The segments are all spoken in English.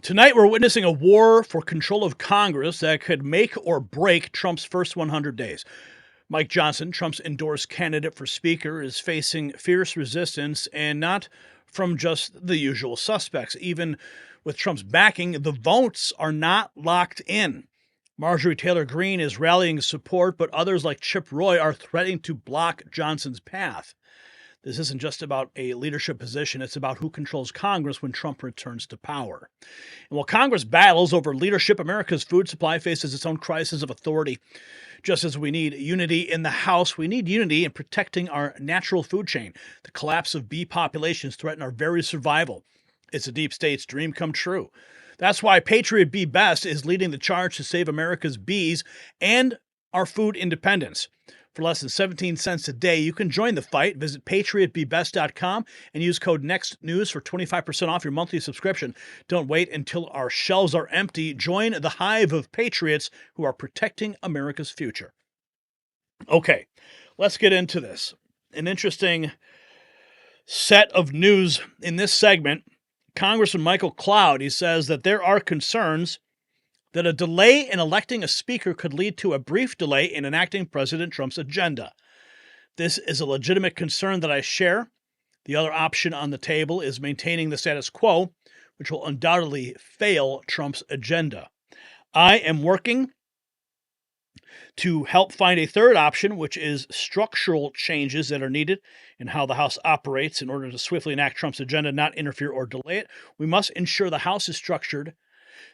Tonight, we're witnessing a war for control of Congress that could make or break Trump's first 100 days. Mike Johnson, Trump's endorsed candidate for Speaker, is facing fierce resistance, and not from just the usual suspects. Even with Trump's backing, the votes are not locked in. Marjorie Taylor Greene is rallying support, but others like Chip Roy are threatening to block Johnson's path. This isn't just about a leadership position. It's about who controls Congress when Trump returns to power. And while Congress battles over leadership, America's food supply faces its own crisis of authority. Just as we need unity in the House, we need unity in protecting our natural food chain. The collapse of bee populations threaten our very survival. It's a deep state's dream come true. That's why Patriot Bee Best is leading the charge to save America's bees and our food independence. For less than 17 cents a day, you can join the fight. Visit patriotbeebest.com and use code NEXTNEWS for 25% off your monthly subscription. Don't wait until our shelves are empty. Join the hive of patriots who are protecting America's future. Okay, let's get into this. An interesting set of news in this segment. Congressman Michael Cloud, he says that there are concerns that a delay in electing a speaker could lead to a brief delay in enacting President Trump's agenda. This is a legitimate concern that I share. The other option on the table is maintaining the status quo, which will undoubtedly fail Trump's agenda. I am working to help find a third option, which is structural changes that are needed in how the House operates in order to swiftly enact Trump's agenda, not interfere or delay it. We must ensure the House is structured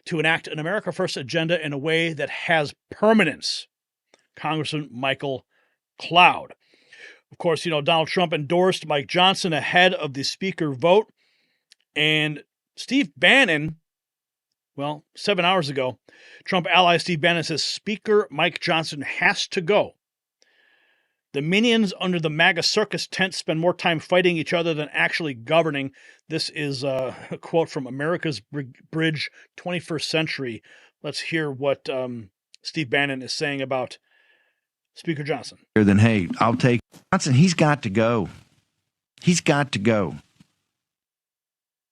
to enact an America First agenda in a way that has permanence. Congressman Michael Cloud. Of course, Donald Trump endorsed Mike Johnson ahead of the speaker vote. And Steve Bannon, 7 hours ago, Trump ally Steve Bannon says Speaker Mike Johnson has to go. The minions under the MAGA circus tent spend more time fighting each other than actually governing. This is a quote from America's Bridge 21st Century. Let's hear what Steve Bannon is saying about Speaker Johnson. Then, hey, I'll take Johnson. He's got to go. He's got to go.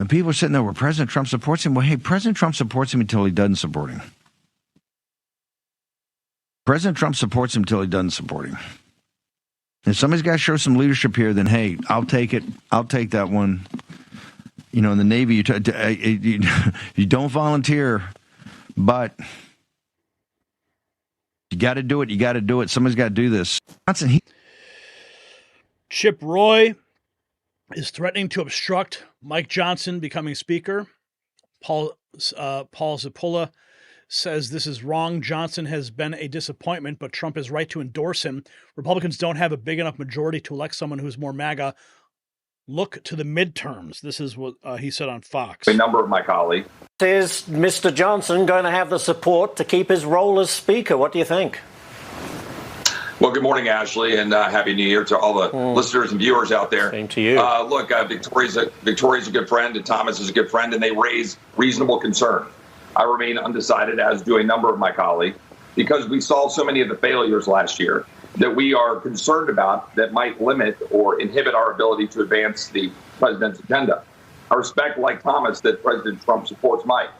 And people are sitting there where President Trump supports him. Well, hey, President Trump supports him until he doesn't support him. President Trump supports him until he doesn't support him. If somebody's got to show some leadership here, then, hey, I'll take it. I'll take that one. In the Navy, you don't volunteer, but you got to do it. You got to do it. Somebody's got to do this. Chip Roy is threatening to obstruct Mike Johnson becoming Speaker. Paul Zappala says this is wrong. Johnson has been a disappointment, but Trump is right to endorse him. Republicans don't have a big enough majority to elect someone who's more MAGA. Look to the midterms. This is what he said on Fox. A number of my colleagues. Is Mr. Johnson going to have the support to keep his role as Speaker? What do you think? Well, good morning, Ashley, and Happy New Year to all the listeners and viewers out there. Same to you. Look, Victoria's a good friend, and Thomas is a good friend, and they raise reasonable concern. I remain undecided, as do a number of my colleagues, because we saw so many of the failures last year that we are concerned about that might limit or inhibit our ability to advance the president's agenda. I respect, like Thomas, that President Trump supports Mike.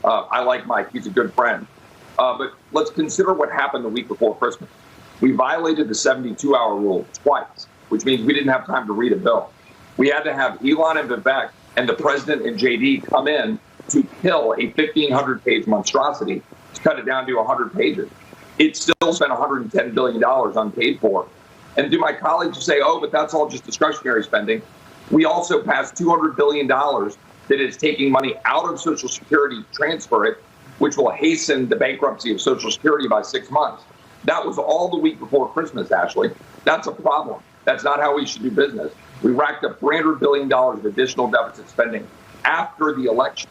I like Mike. He's a good friend. But let's consider what happened the week before Christmas. We violated the 72-hour rule twice, which means we didn't have time to read a bill. We had to have Elon and Vivek and the president and JD come in to kill a 1,500-page monstrosity to cut it down to 100 pages. It still spent $110 billion unpaid for. And do my colleagues say, oh, but that's all just discretionary spending? We also passed $200 billion that is taking money out of Social Security to transfer it, which will hasten the bankruptcy of Social Security by 6 months. That was all the week before Christmas, Ashley. That's a problem. That's not how we should do business. We racked up $300 billion of additional deficit spending after the election.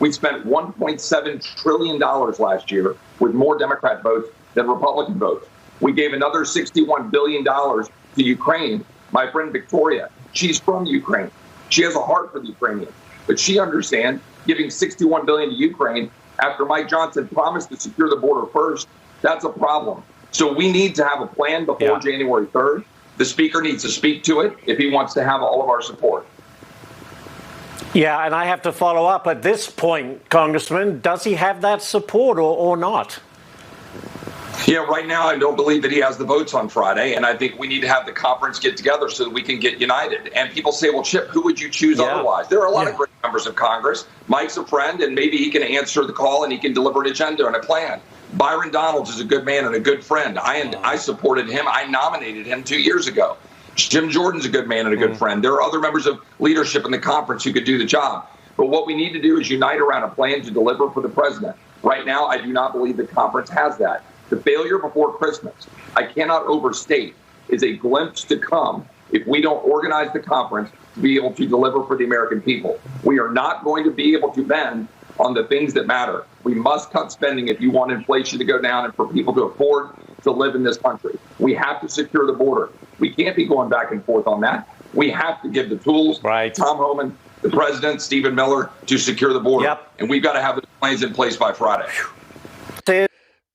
We spent $1.7 trillion last year with more Democrat votes than Republican votes. We gave another $61 billion to Ukraine. My friend Victoria, she's from Ukraine. She has a heart for the Ukrainians. But she understands giving $61 billion to Ukraine after Mike Johnson promised to secure the border first, that's a problem. So we need to have a plan before January 3rd. The speaker needs to speak to it if he wants to have all of our support. Yeah, and I have to follow up at this point, Congressman. Does he have that support or not? Yeah, right now I don't believe that he has the votes on Friday, and I think we need to have the conference get together so that we can get united. And people say, well, Chip, who would you choose otherwise? There are a lot of great members of Congress. Mike's a friend, and maybe he can answer the call and he can deliver an agenda and a plan. Byron Donalds is a good man and a good friend. I supported him. I nominated him 2 years ago. Jim Jordan's a good man and a good friend. There are other members of leadership in the conference who could do the job. But what we need to do is unite around a plan to deliver for the president. Right now, I do not believe the conference has that. The failure before Christmas, I cannot overstate, is a glimpse to come if we don't organize the conference to be able to deliver for the American people. We are not going to be able to bend on the things that matter. We must cut spending if you want inflation to go down and for people to afford to live in this country. We have to secure the border. We can't be going back and forth on that. We have to give the tools, Tom Homan, the president, Stephen Miller, to secure the border. And we've got to have the plans in place by Friday.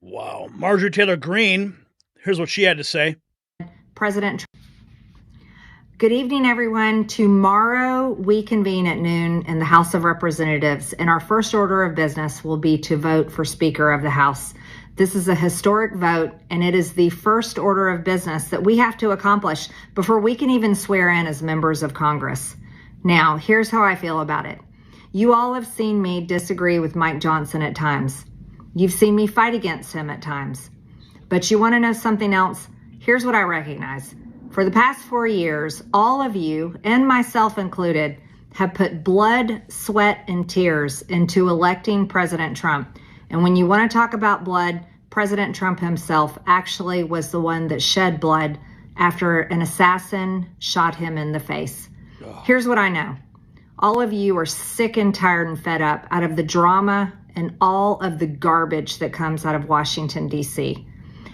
Wow. Marjorie Taylor Greene, here's what she had to say. President Trump. Good evening, everyone. Tomorrow we convene at noon in the House of Representatives, and our first order of business will be to vote for Speaker of the House. This is a historic vote, and it is the first order of business that we have to accomplish before we can even swear in as members of Congress. Now, here's how I feel about it. You all have seen me disagree with Mike Johnson at times. You've seen me fight against him at times. But you want to know something else? Here's what I recognize. For the past 4 years, all of you, and myself included, have put blood, sweat, and tears into electing President Trump. And when you want to talk about blood, President Trump himself actually was the one that shed blood after an assassin shot him in the face. Here's what I know. All of you are sick and tired and fed up out of the drama and all of the garbage that comes out of Washington, D.C.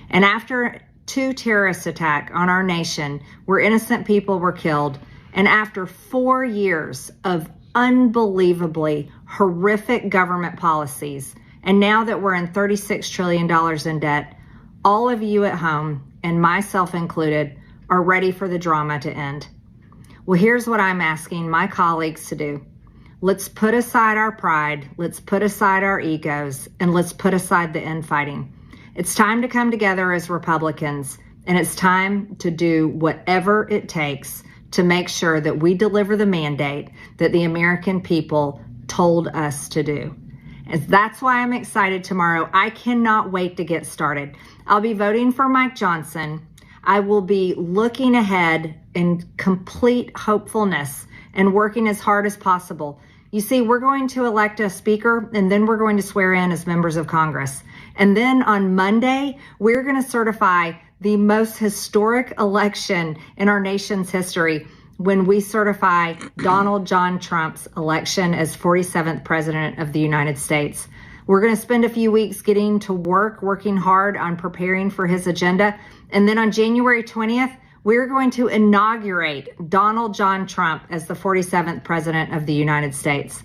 And after 2 terrorist attacks on our nation where innocent people were killed, and after 4 years of unbelievably horrific government policies, and now that we're in $36 trillion in debt, all of you at home, and myself included, are ready for the drama to end. Well, here's what I'm asking my colleagues to do. Let's put aside our pride, let's put aside our egos, and let's put aside the infighting. It's time to come together as Republicans, and it's time to do whatever it takes to make sure that we deliver the mandate that the American people told us to do. And that's why I'm excited tomorrow. I cannot wait to get started. I'll be voting for Mike Johnson. I will be looking ahead in complete hopefulness and working as hard as possible. You see, we're going to elect a speaker, and then we're going to swear in as members of Congress. And then on Monday, we're going to certify the most historic election in our nation's history when we certify Donald John Trump's election as 47th President of the United States. We're going to spend a few weeks getting to work, working hard on preparing for his agenda. And then on January 20th, we're going to inaugurate Donald John Trump as the 47th President of the United States.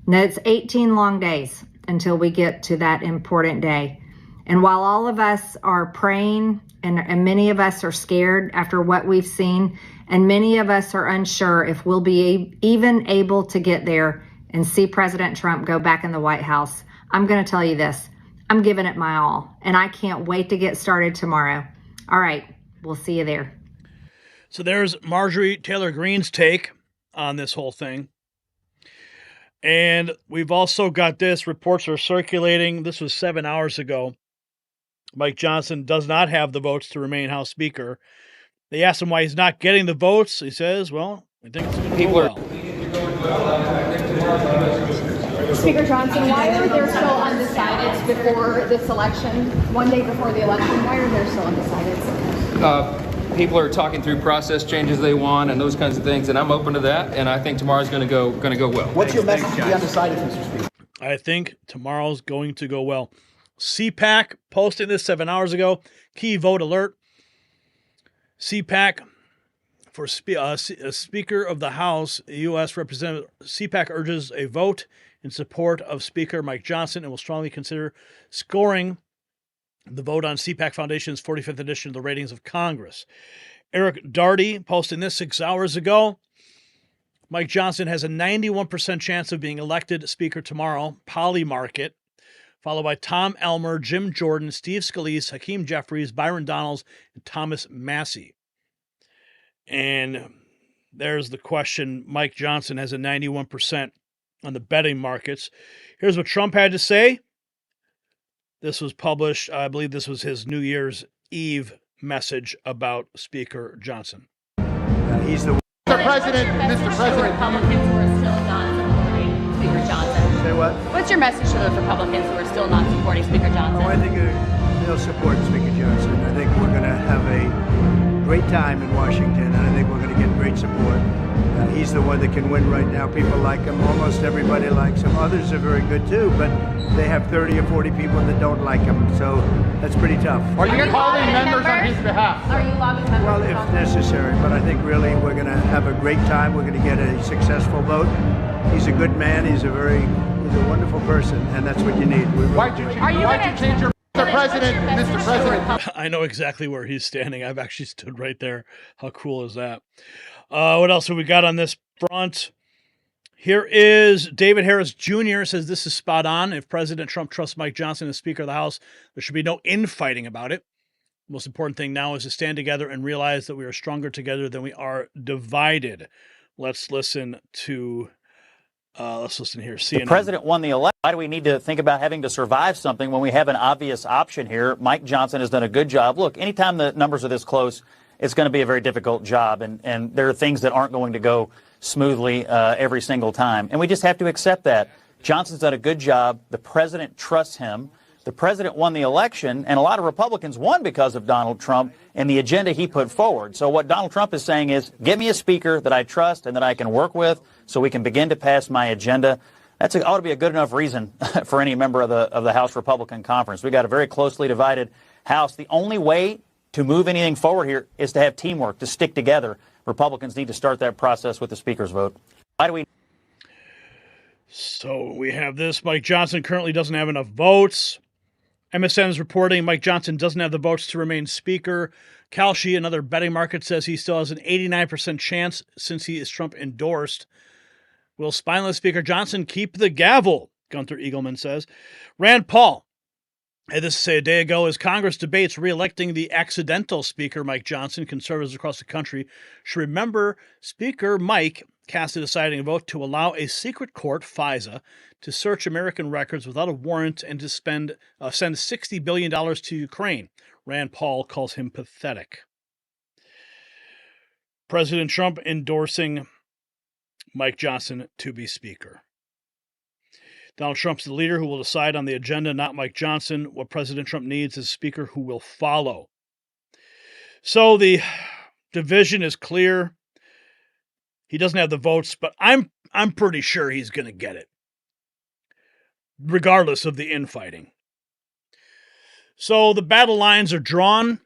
Now, it's 18 long days until we get to that important day. And while all of us are praying and many of us are scared after what we've seen, and many of us are unsure if we'll be even able to get there and see President Trump go back in the White House, I'm going to tell you this. I'm giving it my all, and I can't wait to get started tomorrow. All right, we'll see you there. So there's Marjorie Taylor Greene's take on this whole thing. And we've also got this. Reports are circulating. This was 7 hours ago. Mike Johnson does not have the votes to remain House Speaker. They asked him why he's not getting the votes. He says, well, I think it's going to go well. Speaker Johnson, why are there still undecideds before this election, 1 day before the election? Why are there still undecideds? People are talking through process changes they want and those kinds of things, and I'm open to that, and I think tomorrow's going to go well. What's your message to the undecided, Mr. Speaker? I think tomorrow's going to go well. CPAC posting this 7 hours ago. Key vote alert. CPAC for Speaker of the House, U.S. Representative. CPAC urges a vote in support of Speaker Mike Johnson and will strongly consider scoring the vote on CPAC Foundation's 45th edition of the Ratings of Congress. Eric Darty posting this 6 hours ago. Mike Johnson has a 91% chance of being elected Speaker tomorrow, Polymarket, followed by Tom Elmer, Jim Jordan, Steve Scalise, Hakeem Jeffries, Byron Donalds, and Thomas Massey. And there's the question. Mike Johnson has a 91% on the betting markets. Here's what Trump had to say. This was published, I believe this was his New Year's Eve message about Speaker Johnson. He's the President, Mr. President. Republicans who are still not supporting Speaker Johnson. Say what? What's your message to those Republicans who are still not supporting Speaker Johnson? Oh, I think they'll support Speaker Johnson. I think we're going to have a great time in Washington, and I think we're going to get great support. He's the one that can win right now. People like him. Almost everybody likes him. Others are very good too, but they have 30 or 40 people that don't like him, so that's pretty tough. Are you calling members on his behalf? Are you lobbying members? Well, if necessary, but I think really we're going to have a great time. We're going to get a successful vote. He's a good man. He's a wonderful person, and that's what you need. Why'd you change your Mr. President, Mr. President? I know exactly where he's standing. I've actually stood right there. How cool is that? What else have we got on this front? Here is David Harris Jr. says this is spot on. If President Trump trusts Mike Johnson as Speaker of the House, there should be no infighting about it. The most important thing now is to stand together and realize that we are stronger together than we are divided. Let's listen here. CNN. The president won the election. Why do we need to think about having to survive something when we have an obvious option here? Mike Johnson has done a good job. Look, anytime the numbers are this close, it's going to be a very difficult job. And there are things that aren't going to go smoothly every single time. And we just have to accept that. Johnson's done a good job. The president trusts him. The president won the election, and a lot of Republicans won because of Donald Trump and the agenda he put forward. So what Donald Trump is saying is, get me a speaker that I trust and that I can work with so we can begin to pass my agenda. That ought to be a good enough reason for any member of the House Republican Conference. We got a very closely divided House. The only way to move anything forward here is to have teamwork, to stick together. Republicans need to start that process with the Speaker's vote. Why do we? So we have this. Mike Johnson currently doesn't have enough votes. MSN is reporting Mike Johnson doesn't have the votes to remain Speaker. Kalshi, another betting market, says he still has an 89% chance since he is Trump endorsed. Will spineless Speaker Johnson keep the gavel? Gunther Eagleman says. Rand Paul had this to say a day ago as Congress debates re-electing the accidental Speaker Mike Johnson. Conservatives across the country should remember Speaker Mike cast a deciding vote to allow a secret court, FISA, to search American records without a warrant and to send $60 billion to Ukraine. Rand Paul calls him pathetic. President Trump endorsing Mike Johnson to be Speaker. Donald Trump's the leader who will decide on the agenda, not Mike Johnson. What President Trump needs is a speaker who will follow. So the division is clear. He doesn't have the votes, but I'm pretty sure he's going to get it, regardless of the infighting. So the battle lines are drawn.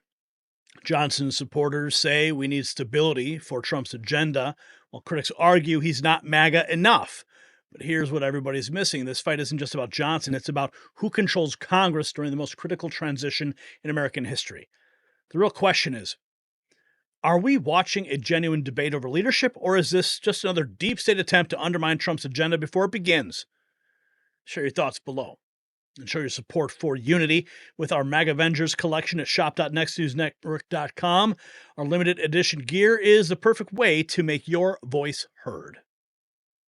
Johnson's supporters say we need stability for Trump's agenda, while critics argue he's not MAGA enough. But here's what everybody's missing. This fight isn't just about Johnson. It's about who controls Congress during the most critical transition in American history. The real question is, are we watching a genuine debate over leadership, or is this just another deep state attempt to undermine Trump's agenda before it begins? Share your thoughts below and show your support for unity with our MAGA Avengers collection at shop.nextnewsnetwork.com. Our limited edition gear is the perfect way to make your voice heard.